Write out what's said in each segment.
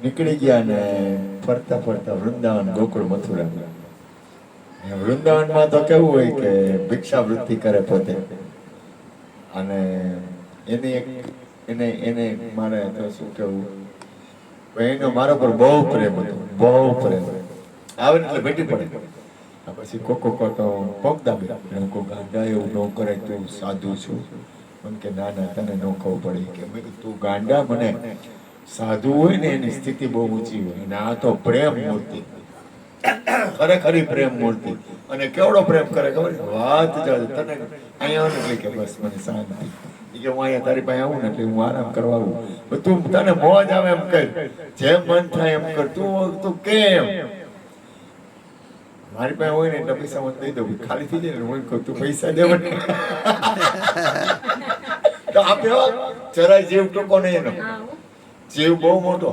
નીકળી ગયા ને ફરતા ફરતા વૃંદાવન, ગોકુળ, મથુરા. વૃંદાવનમાં તો કેવું હોય કે ભિક્ષાવૃત્તિ કરે પોતે, અને એની એક એને એને મારે તો શું કેવું, એનો મારા પર બહુ પ્રેમ હતો, બહુ પ્રેમ. આવે ને એટલે ભેટી પડે. પછી કોકો તો પગ દાબે, હું કહું ગાંડા એવું ન કરે, તું સાધુ છું. મને કે ના ના, તને ન ખબર પડે કે મેં કીધું તું ગાંડા, મને સાધુ હોય ને એની સ્થિતિ બહુ ઊંચી હોય, અને આ તો પ્રેમ મૂર્તિ, ખરેખરી પ્રેમ મૂર્તિ. અને કેવડો પ્રેમ કરે ખબર છે? વાત ચાલે તને અહીંયા આવે એટલે કે બસ મને શાંતિ, કે હું અહીંયા તારી પાસે આવું ને એટલે હું આરામ કરવા આવું, તું તને મોજ આવે એમ કર, જેમ મન થાય એમ કર, તું કેમ મારી પાસે હોય ને એટલે પૈસા મને દઈ દઉં, ખાલી થઈ જાય ને હું કહું તું પૈસા દે મને. તો આપ્યો જરાય જીવ ટૂંકો નહીં એનો, જીવ બહુ મોટો.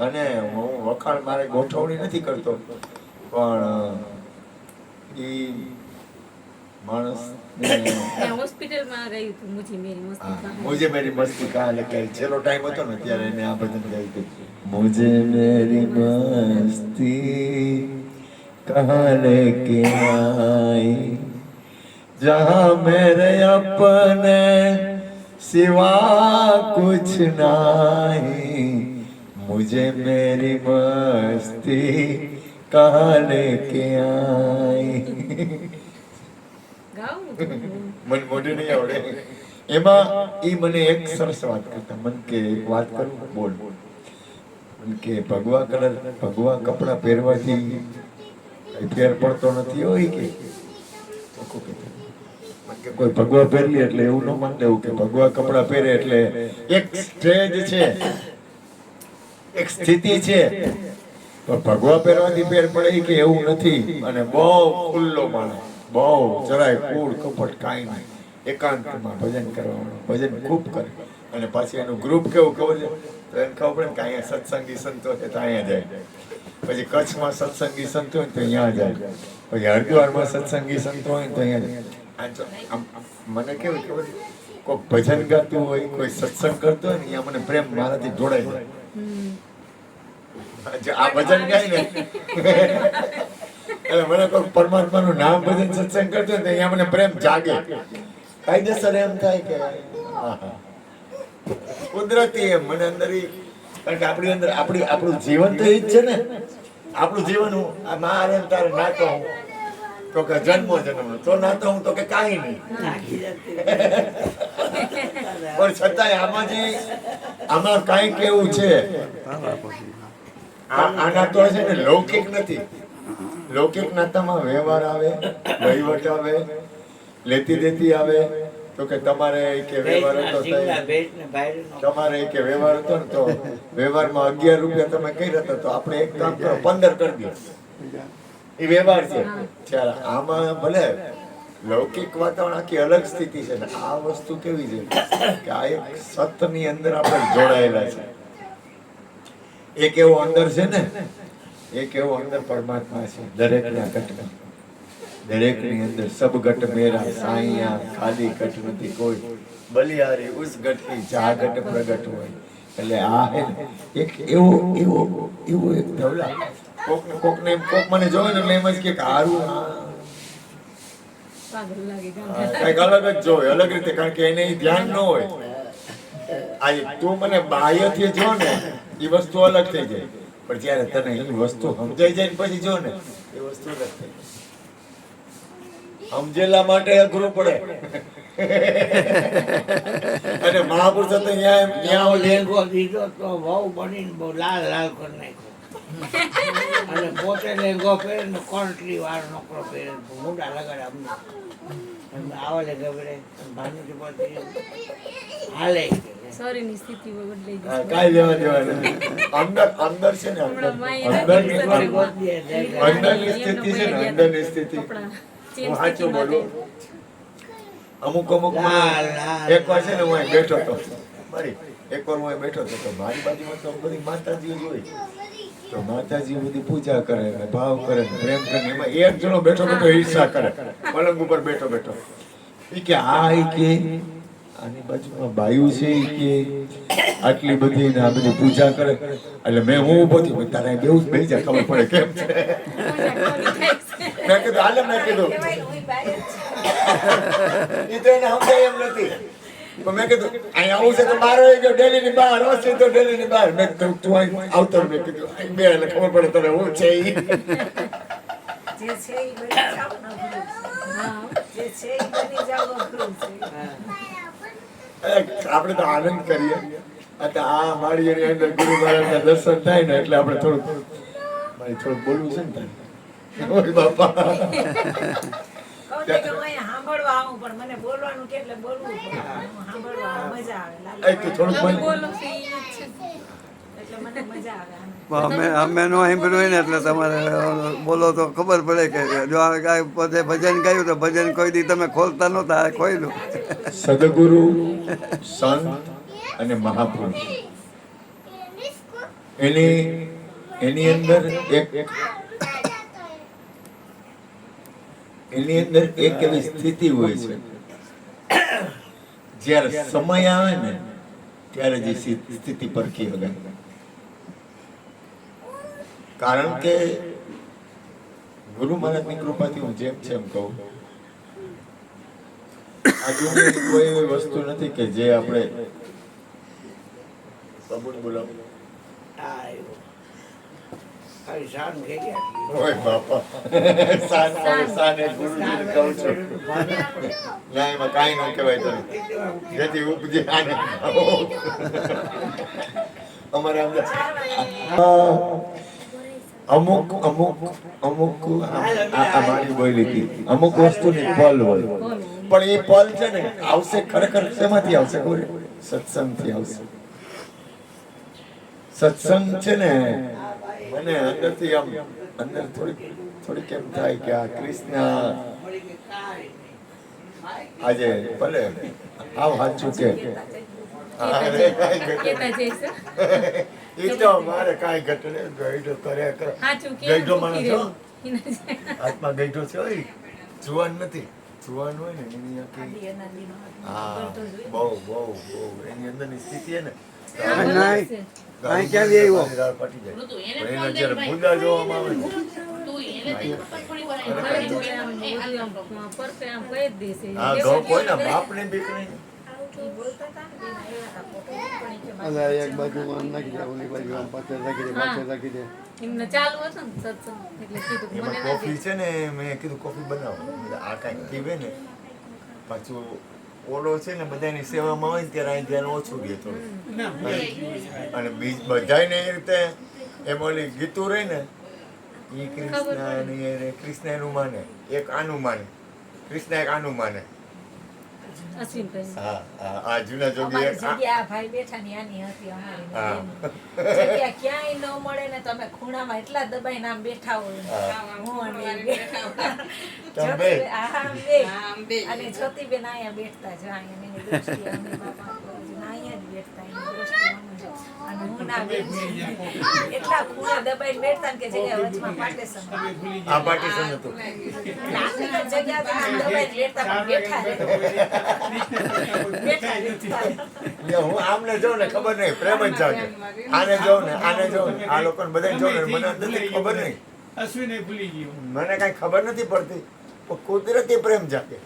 અને હું વખાણ મારે ગોઠવણી નથી કરતો, પણ એ માણસ હોસ્પિટલમાં રહી હતું મુझे मेरी मस्ती कहाँ लेके आई, છેલ્લો ટાઈમ હતો ને ત્યારે એને આ ભજન ગાયું હતું, मुझे मेरी मस्ती कहाँ लेके आई, जहाँ मेरे अपने सिवा कुछ नहीं, मुझे मेरी मस्ती कहाँ लेके आई. મને મોઢે નહીં આવડે. એમાં ઈ મને એક સરસ વાત કરતા, મન કે એક વાત કરું, બોલ. મન કે ભગવા કપડા પહેરવાથી કઈ ફેર પડતો નથી હોય કે કોઈ ભગવા પહેરલી એટલે એવું ન માન લેવું કે ભગવા કપડા પહેરે એટલે એક સ્ટેજ છે, એક સ્થિતિ છે. પણ ભગવા પહેરવાથી ફેર પડે કે એવું નથી. અને બહુ ખુલ્લો માણસ, બહુ જરાય કૂડ કપટ કાંઈ નહીં, એકાંતમાં ભજન કરવાનું, ભજન ખૂબ કરે. અને પાછી એનું ગ્રુપ કેવું ખબર છે? તો એને ખબર પડે કે અહીંયા સત્સંગી સંતો છે તો અહીંયા જાય, પછી કચ્છમાં સત્સંગી સંતો હોય તો અહીંયા જાય, પછી હરિદ્વારમાં સત્સંગી સંતો હોય તો અહીંયા જાય. મને કેવું ખબર, કોઈ ભજન ગાતું હોય, કોઈ સત્સંગ કરતો હોય ને અહીંયા મને પ્રેમ મારાથી જોડાઈ જાય. આ ભજન ગાય ને એટલે મને કોઈ પરમાત્માનું નામ ભજન સત્સંગ કરતો હોય તો અહીંયા મને પ્રેમ જાગે, કાયદેસર એમ થાય કે કુદરતી એમ મને અંદર. કારણ કે આપણી અંદર આપણું જીવન તો એ જ છે ને, આપણું જીવન હું મારે તારે નાતો હું તો કે જન્મો તો નાતો હું તો કે કાંઈ નહીં. પણ છતાંય આમાં કાંઈક એવું છે, આના તો છે ને લૌકિક નથી. લૌકિક નાતામાં વ્યવહાર આવે, વહીવટ આવે, લેતી દેતી આવે. તો કે તમારે કે વ્યવહાર હતો, તમારે કે વ્યવહાર હતો ને તો વ્યવહારમાં 11 રૂપિયા તમે કઈ રહ્યા તો આપણે એક કામ કરો 15 કરી દો, એ વ્યવહાર છે. ત્યારે આમાં ભલે લૌકિક વાતાવરણ આખી અલગ સ્થિતિ છે ને આ વસ્તુ કેવી છે કે આ એક સતની અંદર આપણે જોડાયેલા છે. એક એવો અંદર છે ને, એક એવો અંદર પરમાત્મા છે દરેકના ઘટમાં, દરેકની અંદર સબ ઘટ મેરા સાઈયા, ખાલી ઘટ નથી કોઈ, બલિહારી ઉસ ઘટ કી જા ઘટ પ્રગટ હોય. એટલે આ હે એક એવો એક ધવલા કોકને કોક મને જોવે ને એટલે એમ જ કે હારું કઈક અલગ જ જોવે, અલગ રીતે. કારણ કે એને ધ્યાન ન હોય. આજે તું મને બાહ્યથી જો ને એ વસ્તુ અલગ થઈ જાય, પણ જયારે તને એ વસ્તુ સમજાઈ જાય પછી જો ને એ વસ્તુ અલગ થઈ જાય. સમજેલા માટે અઘરું પડે. અને મહાપુરુષ તો ત્યાં લેંગો દીધો તો બહુ બનીને બહુ લાલ લાલ કરી નાખ્યો. અને પોતે લેંગો પહેરે ને કોન્ટ્રી વાળો નોકરો પહેરે, મોઢા લગાડે અમને આવા લે ગબડે ભાનુજી પછી હાલે શરીરની સ્થિતિ બદલાઈ ગઈ. કાઈ લેવા દેવા નથી. અંદર છે ને અંદરની સ્થિતિ છે ને, અંદરની સ્થિતિ હું સાચું બોલું. અમુક એક વાર છે ને હું અહીં બેઠો હતો, એકવાર હું અહીં બેઠો હતો તો મારી બાજુમાં તો બધી માતાજીઓ જ હોય. તો માતાજી બધી પૂજા કરે ને ભાવ કરે ને પ્રેમ કરે. એમાં એક જણો બેઠો બેઠો ઈર્ષા કરે પલંગ ઉપર બેઠો બેઠો. એ કે આની બાજુમાં બાયુ છે ઈ કે આટલી બધી ને આ બધી પૂજા કરે એટલે મેં હું ઊભો થયો તારે બેવું જ બેસી જા ખબર પડે કેમ છે મેં કીધું હાલે મેં કીધું ઈ તો એને સમજાય એમ નથી પણ મેં કીધું અહીં આવું છે તો બહાર આવી ગયો ડેલી ની બહાર હશે તો ડેલી ની બહાર મેં કીધું તું અહીં આવતો મેં કીધું અહીં બે એટલે ખબર પડે તને હું છે ઈ જે છે ઈ બની જાવ ન ભૂલું. જે છે ઈ બની જાવ ન ભૂલું છે. આપણે તો આનંદ કરીએ આ મારી એની અંદર ગુરુ મહારાજના દર્શન થાય ને એટલે આપણે થોડુંક બોલવું છે ને તારે ઓય બાપા કહું છું કે હું અહીંયા સાંભળવા આવું પણ મને બોલવાનું કે એટલે બોલવું પડે. હું સાંભળવા આવું, મજા આવે. એ તું થોડુંક તમે બોલ બોલો છો ઈ જ છે. એટલે મને મજા આવે આને. અમે નો સાંભળ્યું હોય ને એટલે તમારે બોલો તો ખબર પડે કે જો આ કાંઈ પોતે ભજન ગાયું તો ભજન કોઈ દી તમે ખોલતા નહોતા આ ખોલ્યું. સદગુરુ સંત અને મહાપુરુષ એની અંદર એક એવી સ્થિતિ હોય છે જ્યારે સમય આવે ને ત્યારે જે સ્થિતિ પરખી શકાય કારણ કે ગુરુ મહારાજની કૃપાથી હું જેમ છે એમ કહું આ દુનિયાની કોઈ એવી વસ્તુ નથી કે જે આપણે બાબુને બોલાવો ખાલી શાન થઈ ગયા. ઓય બાપા સાને ગુરુજીને કહું છું ના એમાં કાંઈ ન કહેવાય તમે જેથી ઉપજે આને અમારે અમુક આ મારી બોલી હતી અમુક વસ્તુની પલ હોય પણ એ પલ છે ને આવશે ખરેખર શેમાંથી આવશે ખબર સત્સંગથી આવશે સત્સંગ છે ને મને અંદરથી આમ અંદર થોડીક એમ થાય કે આ કૃષ્ણ આજે ભલે આવ સાચું કે કેતા જઈશ ઈ તો મારે કાંઈ ઘટને ગઈઢો કરે સાચું ગઈઢો કેવું માણસ દુખી હો. રહ્યું. હાથમાં ગઈઢો છે હોય જુવાન નથી જુવાન હોય ને એની આખી આદિ અનાદિનો હા કરતો જ હોય. બહુ એની અંદરની સ્થિતિ છે ને હા, બરાબર નહીં. છે. અહીં ક્યાંથી આવ્યો? દાળ પાટી જાય પણ એના જ્યારે મુદ્દા જોવામાં આવે ને પરફેક્ટ આમ કહી જ દેશે. આ ઘઉં કોઈના બાપને બીક નહીં ઈ બોલતા હતા ને બેન આવ્યા હતા પોતે પણ ઈ કે અલા એક બાજુ આમ નાખી દે ઓલી બાજુ આમ પાછળ રાખી દે પાછળ રાખી દે. એમને ચાલુ હતો ને સત્સંગ એટલે કીધું કે એમાં મને કોફી નથી છે ને મેં કીધું કોફી બનાવો આ કાંઈક પીવે ને પાછું ઓલો છે ને બધાની સેવામાં હોય ને ત્યારે અહીં ધ્યાન ઓછું રહે થોડું અને બધાને એ રીતે એમ ઓલી ગીતું રહી ને એ કૃષ્ણ એનું માને એક આનું માને કૃષ્ણ એક આનું માને અશ્વિનભાઈ હા આ જૂના જોગી અમારી એક આ- જગ્યા આ ભાઈ બેઠા ની આની હતી અમારી હા. ને એની. જગ્યા ક્યાંય ન મળે ને તમે ખૂણામાં એટલા દબાઈને આમ બેઠા હોય હું અને એ બે. તમે બે? હા, આમ બે. અને જ્યોતિબેન અહીંયા બેઠતા જ અહીંયા એની દ્રષ્ટિએ અમે બાપા અહીંયા જ બેઠતા એની દ્રષ્ટિએ અમે જ. અને હું ના બેઠી. એટલા ખૂણા દબાઈને બેઠતા ને કે જગ્યા વચમાં પાર્ટીશન આ પાર્ટીશન હતું જગ્યા તો આમ દબાઈને બેઠતા પણ બેઠા જ. બેઠા જ હતા. એટલે હું આમને જોઉં ને ખબર નહીં પ્રેમ જ જાગે આને જોઉં ને આ લોકોને બધાને જોઉં ને મને અંદરથી ખબર નહીં અશ્વિને ભૂલી ગયો. મને કાંઈ ખબર નથી પડતી પણ કુદરતી પ્રેમ જાગે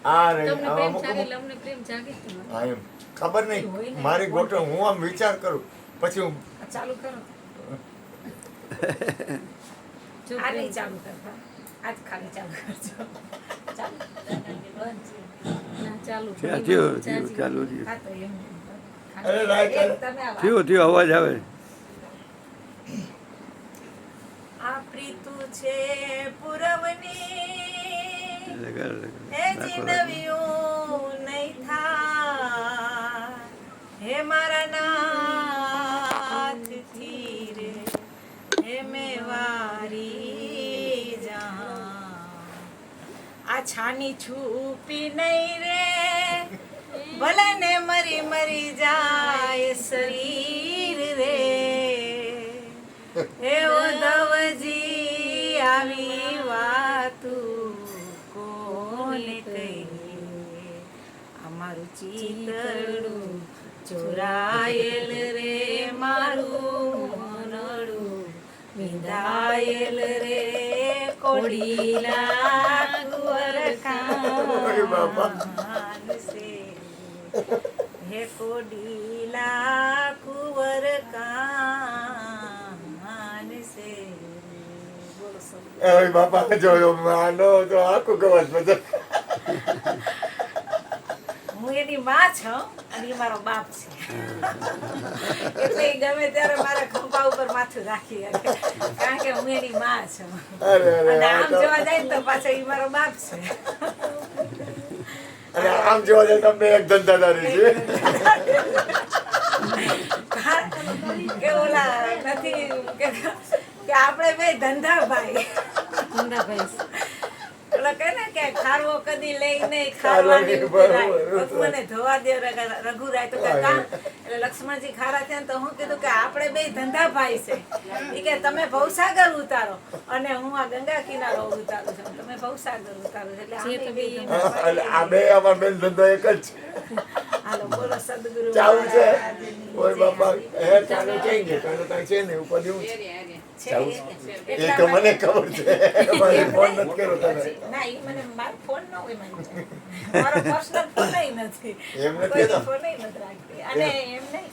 આ રે તમને આ પ્રેમ અમુક જાગે અમુક એટલે અમને પ્રેમ જાગે જ ને. હા એમ ખબર નહીં મારી ગોઠવણ હું આમ વિચાર કરું પછી હું આ ચાલુ કરો જો આ પ્રેમ નહીં ચાલુ કરતા આજ ખાલી ચાલુ કરજો ચાલુ બંધ છે. ના ચાલુ થયું થોડી થયું વાર ચાલુ થયું હા તો એમ અરે રાઈટ, એક તમે આ વાત થયું અવાજ આવે. આ પ્રીતુ છે પુરવની હે જીનવ્યું નહીં થા હે મારા નાથથી રે હે મેવારી જા આ છાની છૂપી નહીં રે ભલે ને મરી મરી જાય શરીર રે હે ઉદ્ધવજી આવી વાતું કોને કહીએ મારું ચિતડું ચોરાયેલ રે મારું મનડું વિંધાયેલ રે કોડીલા કુંવર કાન સે હે કોડીલા કુંવર કાન સે બોલો સબ ઓય બાપા જોયો માનો તો આખું ગવાજ બધું. હું એની માં છું અને એ મારો બાપ છે એટલે ઈ ગમે ત્યારે મારા ખંભા ઉપર માથું રાખી શકે કારણ કે હું એની માં છું અરે અરે અને આ આમ તો- જોવા જાય ને તો પાછો ઈ મારો બાપ છે અને આમ જોવા જાય તમને એક ધંધાદારી છે. કે ઓલા નથી કે આપણે બે ધંધા ભાઈ ધંધાભાઈ ઓલા કહે ને કે ખારવો કદી લઈ નહીં ખારવાની ખારવાની બરોબર. ઉપરાય મને ધોવા દે રઘુરાય તો કે કા એટલે લક્ષ્મણજી ખારા થયા ને તો હું કીધું કે આપણે બે ધંધા ભાઈ છે ઈ કે તમે ભવસાગર ઉતારો અને હું આ ગંગા કિનારો ઉતારું છું તમે ભવસાગર ઉતારો છો. એટલે જે અમે તમે બે એમ હા, અને આ બે અમાર બેન ધંધો એક જ છે. હાલો બોલો સદગુરુ ચાવું છે મહારાજની ઓય જય. બાપા હે ચાલો ક્યાં ગયા ચાલો ત્યાં છે ને ઉપર એવું છે. છે ચાવું એટલે. એ એટલા તો મને માટે- ખબર છે મારે ફોન નથી કર્યો તમે. ના ઈ મને મારો ફોન ન હોય મને મારો પર્સનલ ફોન નથી એમ નથી કોઈ કહેતા. ફોન નથી રાખતી અને એમ નહીં